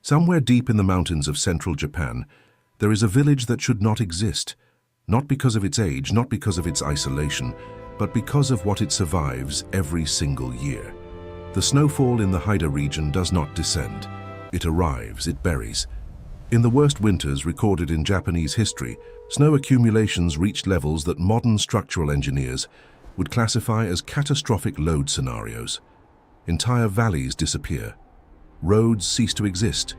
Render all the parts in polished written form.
Somewhere deep in the mountains of central Japan, there is a village that should not exist, not because of its age, not because of its isolation, but because of what it survives every single year. The snowfall in the Haida region does not descend. It arrives, it buries. In the worst winters recorded in Japanese history, snow accumulations reached levels that modern structural engineers would classify as catastrophic load scenarios. Entire valleys disappear. Roads cease to exist.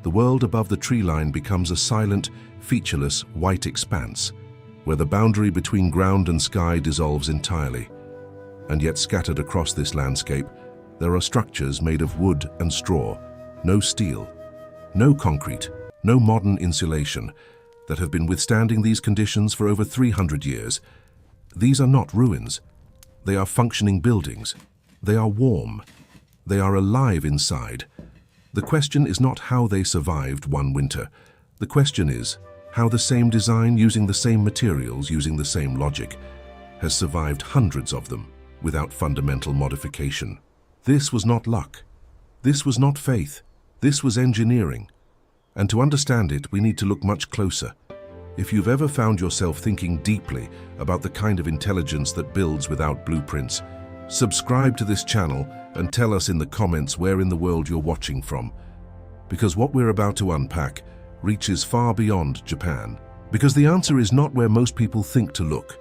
The world above the tree line becomes a silent, featureless, white expanse, where the boundary between ground and sky dissolves entirely. And yet scattered across this landscape, there are structures made of wood and straw, no steel, no concrete, no modern insulation, that have been withstanding these conditions for over 300 years. These are not ruins. They are functioning buildings. They are warm. They are alive inside. The question is not how they survived one winter. The question is how the same design, using the same materials, using the same logic, has survived hundreds of them without fundamental modification. This was not luck. This was not faith. This was engineering. And to understand it, we need to look much closer. If you've ever found yourself thinking deeply about the kind of intelligence that builds without blueprints, subscribe to this channel and tell us in the comments where in the world you're watching from. Because what we're about to unpack reaches far beyond Japan. Because the answer is not where most people think to look.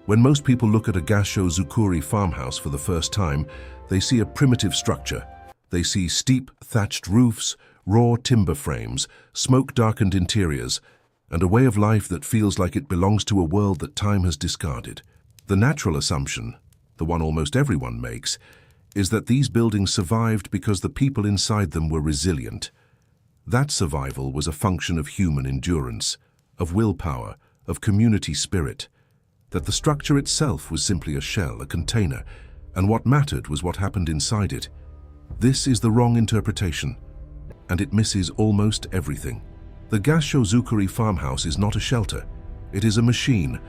When most people look at a Gassho-zukuri farmhouse for the first time, they see a primitive structure. They see steep, thatched roofs, raw timber frames, smoke-darkened interiors, and a way of life that feels like it belongs to a world that time has discarded. The natural assumption, the one almost everyone makes, is that these buildings survived because the people inside them were resilient. That survival was a function of human endurance, of willpower, of community spirit. That the structure itself was simply a shell, a container, and what mattered was what happened inside it. This is the wrong interpretation, and it misses almost everything. The Gassho-zukuri farmhouse is not a shelter. It is a machine.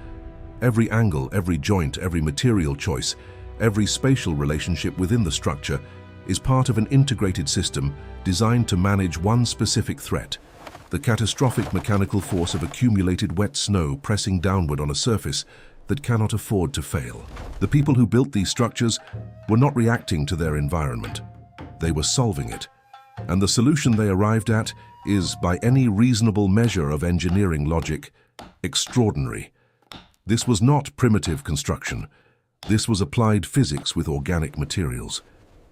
Every angle, every joint, every material choice, every spatial relationship within the structure is part of an integrated system designed to manage one specific threat: the catastrophic mechanical force of accumulated wet snow pressing downward on a surface that cannot afford to fail. The people who built these structures were not reacting to their environment. They were solving it. And the solution they arrived at is, by any reasonable measure of engineering logic, extraordinary. This was not primitive construction. This was applied physics with organic materials.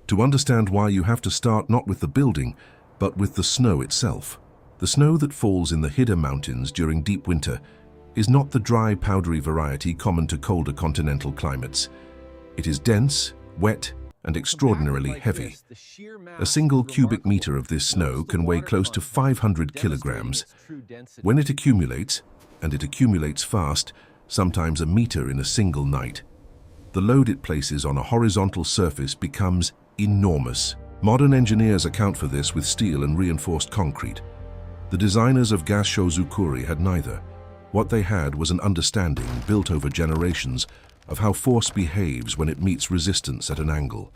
To understand why, you have to start not with the building, but with the snow itself. The snow that falls in the Haida Mountains during deep winter is not the dry, powdery variety common to colder continental climates. It is dense, wet, and extraordinarily heavy. A single cubic meter of this snow can weigh close to 500 kilograms. When it accumulates, and it accumulates fast, sometimes a meter in a single night, the load it places on a horizontal surface becomes enormous. Modern engineers account for this with steel and reinforced concrete. The designers of Gassho-zukuri had neither. What they had was an understanding, built over generations, of how force behaves when it meets resistance at an angle.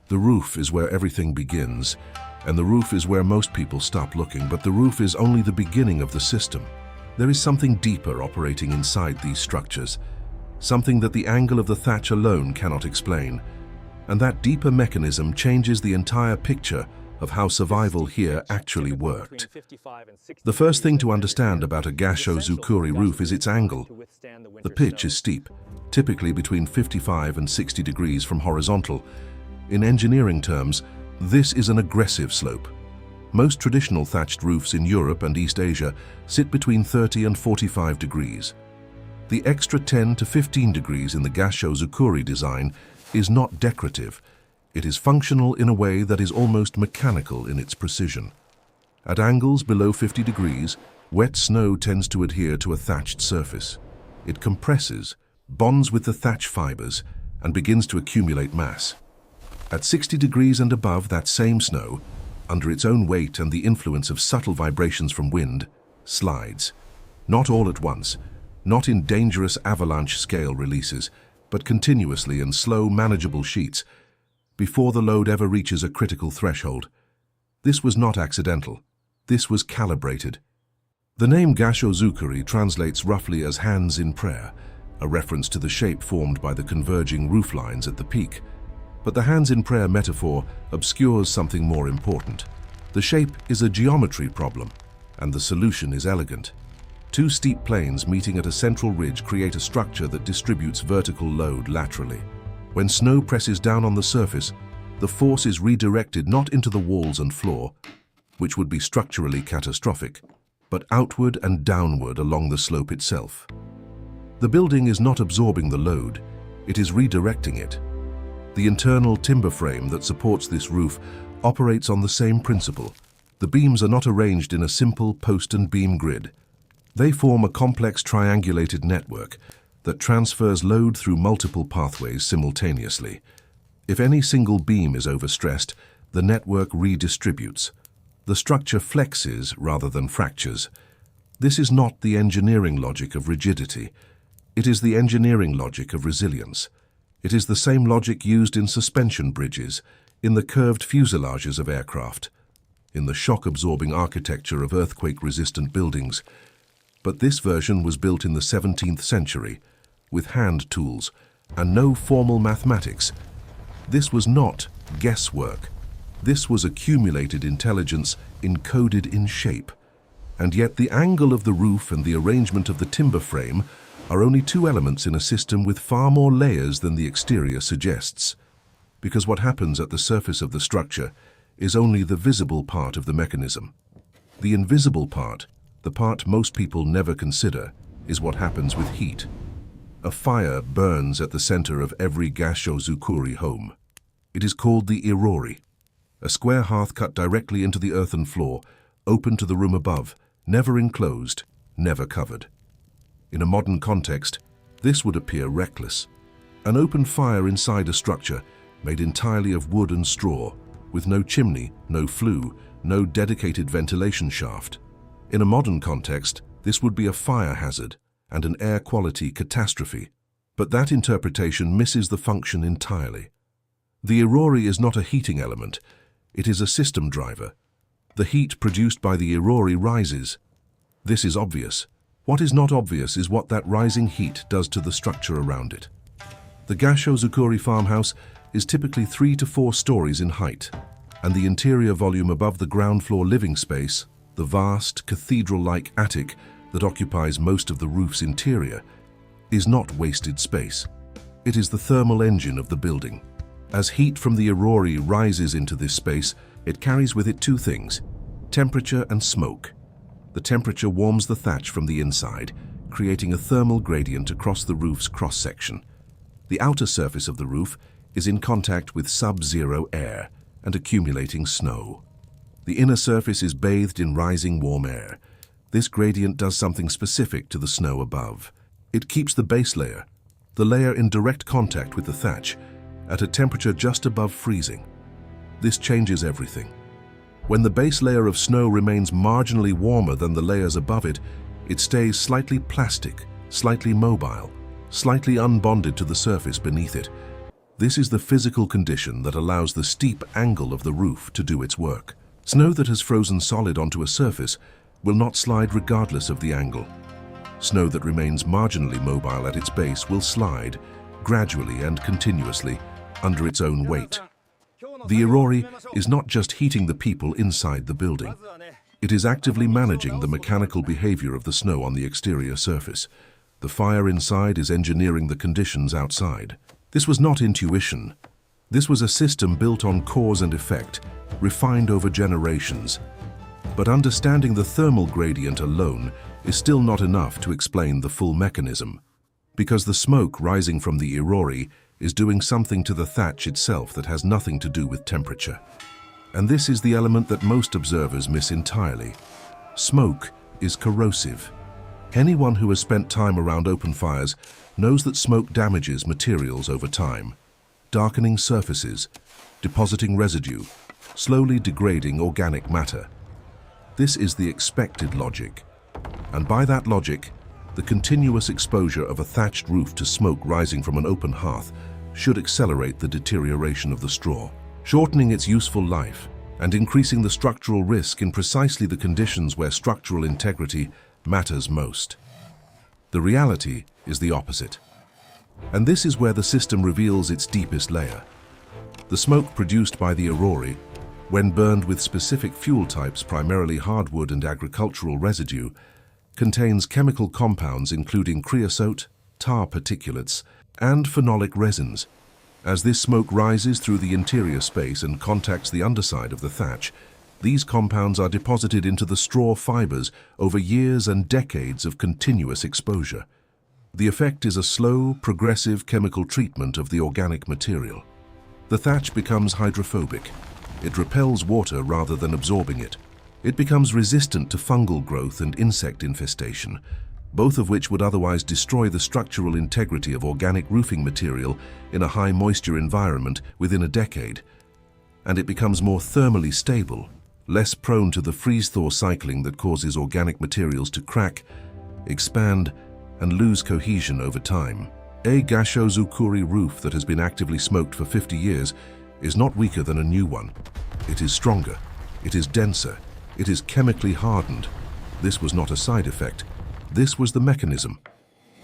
The roof is where everything begins, and the roof is where most people stop looking, but the roof is only the beginning of the system. There is something deeper operating inside these structures, something that the angle of the thatch alone cannot explain, and that deeper mechanism changes the entire picture of how survival here actually worked. The first thing to understand about a Gassho-zukuri roof is its angle. The pitch is steep, typically between 55 and 60 degrees from horizontal. In engineering terms, this is an aggressive slope. Most traditional thatched roofs in Europe and East Asia sit between 30 and 45 degrees. The extra 10 to 15 degrees in the Gassho-zukuri design is not decorative. It is functional in a way that is almost mechanical in its precision. At angles below 50 degrees, wet snow tends to adhere to a thatched surface. It compresses, bonds with the thatch fibers, and begins to accumulate mass. At 60 degrees and above, that same snow, under its own weight and the influence of subtle vibrations from wind, slides. Not all at once, not in dangerous avalanche-scale releases, but continuously in slow, manageable sheets, before the load ever reaches a critical threshold. This was not accidental. This was calibrated. The name Gasho-zukuri translates roughly as hands in prayer, a reference to the shape formed by the converging roof lines at the peak. But the hands in prayer metaphor obscures something more important. The shape is a geometry problem, and the solution is elegant. Two steep planes meeting at a central ridge create a structure that distributes vertical load laterally. When snow presses down on the surface, the force is redirected not into the walls and floor, which would be structurally catastrophic, but outward and downward along the slope itself. The building is not absorbing the load, it is redirecting it. The internal timber frame that supports this roof operates on the same principle. The beams are not arranged in a simple post and beam grid. They form a complex triangulated network that transfers load through multiple pathways simultaneously. If any single beam is overstressed, the network redistributes. The structure flexes rather than fractures. This is not the engineering logic of rigidity. It is the engineering logic of resilience. It is the same logic used in suspension bridges, in the curved fuselages of aircraft, in the shock-absorbing architecture of earthquake-resistant buildings. But this version was built in the 17th century, with hand tools and no formal mathematics. This was not guesswork. This was accumulated intelligence encoded in shape. And yet the angle of the roof and the arrangement of the timber frame are only two elements in a system with far more layers than the exterior suggests. Because what happens at the surface of the structure is only the visible part of the mechanism. The invisible part, the part most people never consider, is what happens with heat. A fire burns at the center of every Gasho-zukuri home. It is called the irori, a square hearth cut directly into the earthen floor, open to the room above, never enclosed, never covered. In a modern context, this would appear reckless. An open fire inside a structure made entirely of wood and straw, with no chimney, no flue, no dedicated ventilation shaft. In a modern context, this would be a fire hazard and an air quality catastrophe. But that interpretation misses the function entirely. The irori is not a heating element, it is a system driver. The heat produced by the irori rises. This is obvious. What is not obvious is what that rising heat does to the structure around it. The Gasho-zukuri farmhouse is typically 3 to 4 stories in height, and the interior volume above the ground floor living space, the vast, cathedral-like attic that occupies most of the roof's interior, is not wasted space. It is the thermal engine of the building. As heat from the irori rises into this space, it carries with it two things: temperature and smoke. The temperature warms the thatch from the inside, creating a thermal gradient across the roof's cross-section. The outer surface of the roof is in contact with sub-zero air and accumulating snow. The inner surface is bathed in rising warm air. This gradient does something specific to the snow above. It keeps the base layer, the layer in direct contact with the thatch, at a temperature just above freezing. This changes everything. When the base layer of snow remains marginally warmer than the layers above it, it stays slightly plastic, slightly mobile, slightly unbonded to the surface beneath it. This is the physical condition that allows the steep angle of the roof to do its work. Snow that has frozen solid onto a surface will not slide regardless of the angle. Snow that remains marginally mobile at its base will slide, gradually and continuously, under its own weight. The irori is not just heating the people inside the building. It is actively managing the mechanical behavior of the snow on the exterior surface. The fire inside is engineering the conditions outside. This was not intuition. This was a system built on cause and effect, refined over generations. But understanding the thermal gradient alone is still not enough to explain the full mechanism, because the smoke rising from the irori is doing something to the thatch itself that has nothing to do with temperature. And this is the element that most observers miss entirely. Smoke is corrosive. Anyone who has spent time around open fires knows that smoke damages materials over time, darkening surfaces, depositing residue, slowly degrading organic matter. This is the expected logic. And by that logic, the continuous exposure of a thatched roof to smoke rising from an open hearth should accelerate the deterioration of the straw, shortening its useful life and increasing the structural risk in precisely the conditions where structural integrity matters most. The reality is the opposite. And this is where the system reveals its deepest layer. The smoke produced by the aurora, when burned with specific fuel types, primarily hardwood and agricultural residue, contains chemical compounds including creosote, tar particulates, and phenolic resins. As this smoke rises through the interior space and contacts the underside of the thatch, these compounds are deposited into the straw fibers over years and decades of continuous exposure. The effect is a slow, progressive chemical treatment of the organic material. The thatch becomes hydrophobic. It repels water rather than absorbing it. It becomes resistant to fungal growth and insect infestation, both of which would otherwise destroy the structural integrity of organic roofing material in a high-moisture environment within a decade. And it becomes more thermally stable, less prone to the freeze-thaw cycling that causes organic materials to crack, expand, and lose cohesion over time. A Gasho-Zukuri roof that has been actively smoked for 50 years is not weaker than a new one. It is stronger, it is denser, it is chemically hardened. This was not a side effect. This was the mechanism.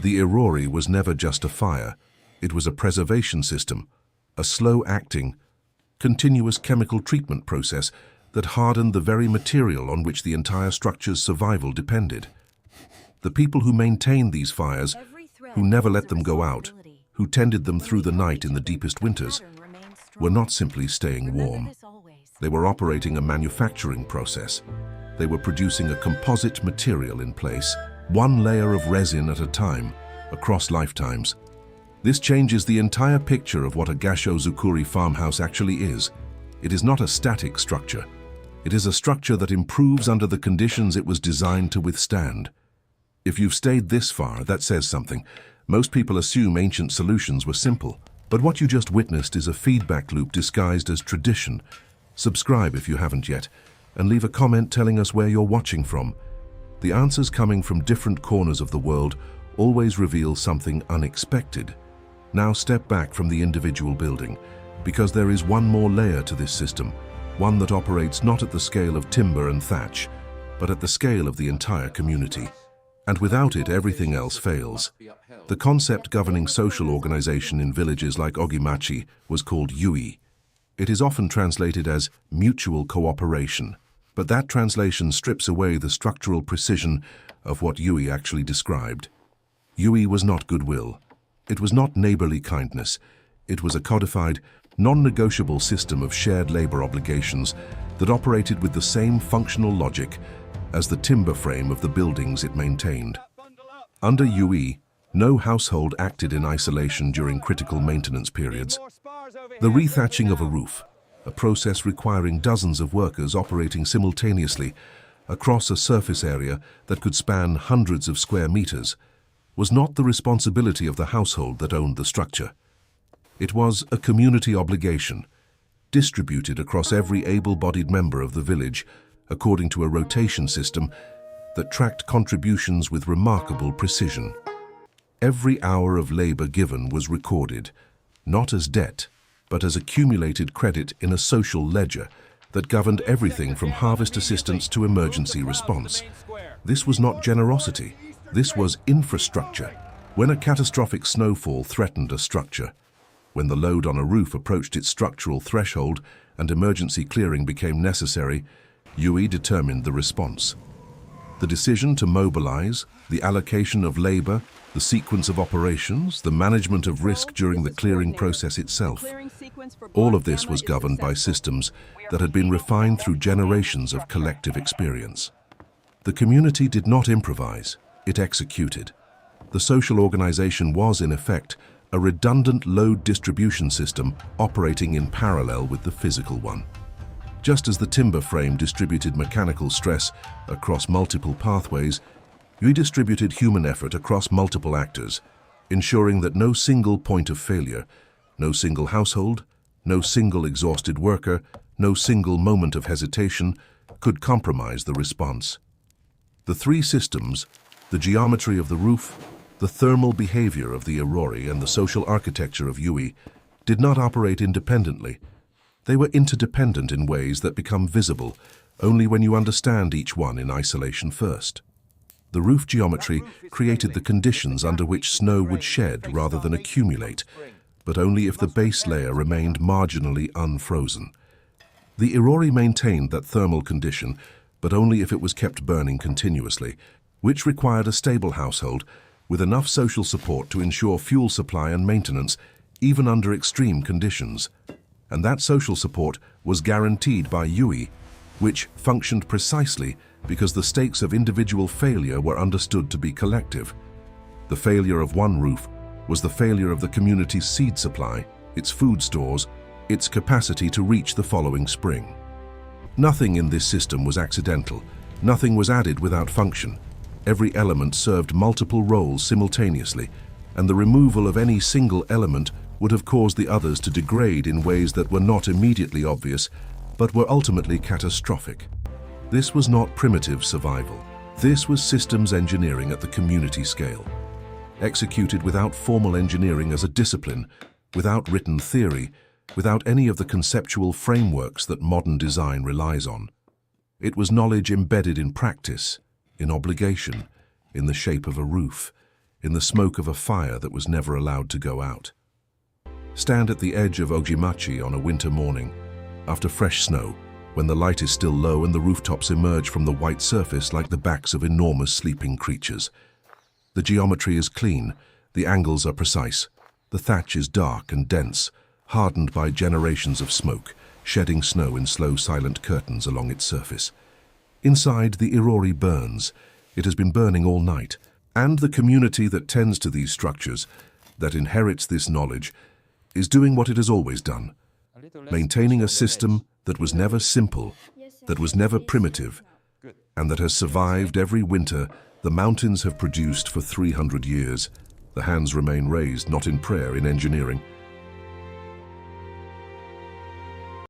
The aurora was never just a fire. It was a preservation system, a slow-acting, continuous chemical treatment process that hardened the very material on which the entire structure's survival depended. The people who maintained these fires, who never let them go out, who tended them through the night in the deepest winters, were not simply staying warm. They were operating a manufacturing process. They were producing a composite material in place, one layer of resin at a time, across lifetimes. This changes the entire picture of what a Gasho-Zukuri farmhouse actually is. It is not a static structure. It is a structure that improves under the conditions it was designed to withstand. If you've stayed this far, that says something. Most people assume ancient solutions were simple, but what you just witnessed is a feedback loop disguised as tradition. Subscribe if you haven't yet, and leave a comment telling us where you're watching from. The answers coming from different corners of the world always reveal something unexpected. Now step back from the individual building, because there is one more layer to this system, one that operates not at the scale of timber and thatch, but at the scale of the entire community. And without it, everything else fails. The concept governing social organization in villages like Ogimachi was called yui. It is often translated as mutual cooperation, but that translation strips away the structural precision of what yui actually described. Yui was not goodwill. It was not neighborly kindness. It was a codified, non-negotiable system of shared labor obligations that operated with the same functional logic as the timber frame of the buildings it maintained. Under yui, no household acted in isolation during critical maintenance periods. The rethatching of a roof, a process requiring dozens of workers operating simultaneously across a surface area that could span hundreds of square meters, was not the responsibility of the household that owned the structure. It was a community obligation, distributed across every able-bodied member of the village according to a rotation system that tracked contributions with remarkable precision. Every hour of labor given was recorded, not as debt, but as accumulated credit in a social ledger that governed everything from harvest assistance to emergency response. This was not generosity, this was infrastructure. When a catastrophic snowfall threatened a structure, when the load on a roof approached its structural threshold and emergency clearing became necessary, yui determined the response. The decision to mobilize, the allocation of labor, the sequence of operations, the management of risk during the clearing process itself. All of this was governed by systems that had been refined through generations of collective experience. The community did not improvise, it executed. The social organization was, in effect, a redundant load distribution system operating in parallel with the physical one. Just as the timber frame distributed mechanical stress across multiple pathways, we distributed human effort across multiple actors, ensuring that no single point of failure, no single household, no single exhausted worker, no single moment of hesitation could compromise the response. The three systems, the geometry of the roof, the thermal behavior of the aurora, and the social architecture of yui, did not operate independently. They were interdependent in ways that become visible only when you understand each one in isolation first. The roof geometry created the conditions under which snow would shed rather than accumulate, but only if the base layer remained marginally unfrozen. The Irori maintained that thermal condition, but only if it was kept burning continuously, which required a stable household with enough social support to ensure fuel supply and maintenance, even under extreme conditions. And that social support was guaranteed by Yui, which functioned precisely because the stakes of individual failure were understood to be collective. The failure of one roof was the failure of the community's seed supply, its food stores, its capacity to reach the following spring. Nothing in this system was accidental. Nothing was added without function. Every element served multiple roles simultaneously, and the removal of any single element would have caused the others to degrade in ways that were not immediately obvious, but were ultimately catastrophic. This was not primitive survival. This was systems engineering at the community scale, executed without formal engineering as a discipline, without written theory, without any of the conceptual frameworks that modern design relies on. It was knowledge embedded in practice, in obligation, in the shape of a roof, in the smoke of a fire that was never allowed to go out. Stand at the edge of Ojimachi on a winter morning, after fresh snow, when the light is still low and the rooftops emerge from the white surface like the backs of enormous sleeping creatures. The geometry is clean, the angles are precise, the thatch is dark and dense, hardened by generations of smoke, shedding snow in slow, silent curtains along its surface. Inside, the Irori burns. It has been burning all night, and the community that tends to these structures, that inherits this knowledge, is doing what it has always done, maintaining a system that was never simple, that was never primitive, and that has survived every winter the mountains have produced for 300 years. The hands remain raised, not in prayer, in engineering,